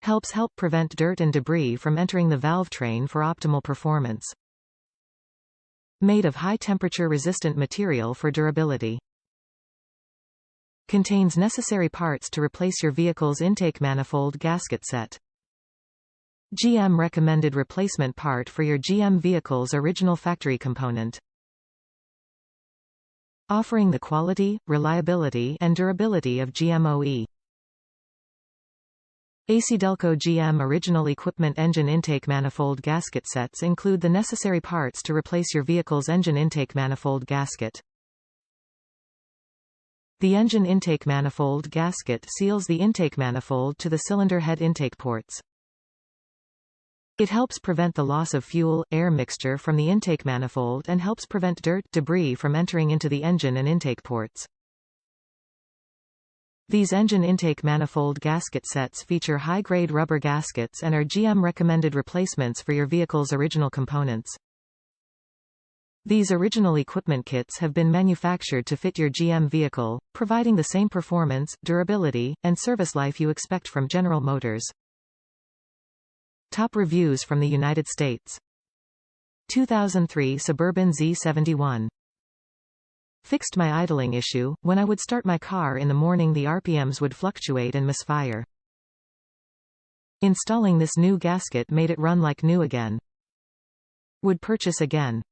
help prevent dirt and debris from entering the valve train for optimal performance. Made of high-temperature resistant material for durability. Contains necessary parts to replace your vehicle's intake manifold gasket set. GM recommended replacement part for your GM vehicle's original factory component. Offering the quality, reliability, and durability of GMOE. ACDelco GM original equipment engine intake manifold gasket sets include the necessary parts to replace your vehicle's engine intake manifold gasket. The engine intake manifold gasket seals the intake manifold to the cylinder head intake ports. It helps prevent the loss of fuel-air mixture from the intake manifold and helps prevent dirt, debris from entering into the engine and intake ports. These engine intake manifold gasket sets feature high-grade rubber gaskets and are GM-recommended replacements for your vehicle's original components. These original equipment kits have been manufactured to fit your GM vehicle, providing the same performance, durability, and service life you expect from General Motors. Top reviews from the United States. 2003 Suburban Z71. Fixed my idling issue. When I would start my car in the morning, the RPMs would fluctuate and misfire. Installing this new gasket made it run like new again. Would purchase again.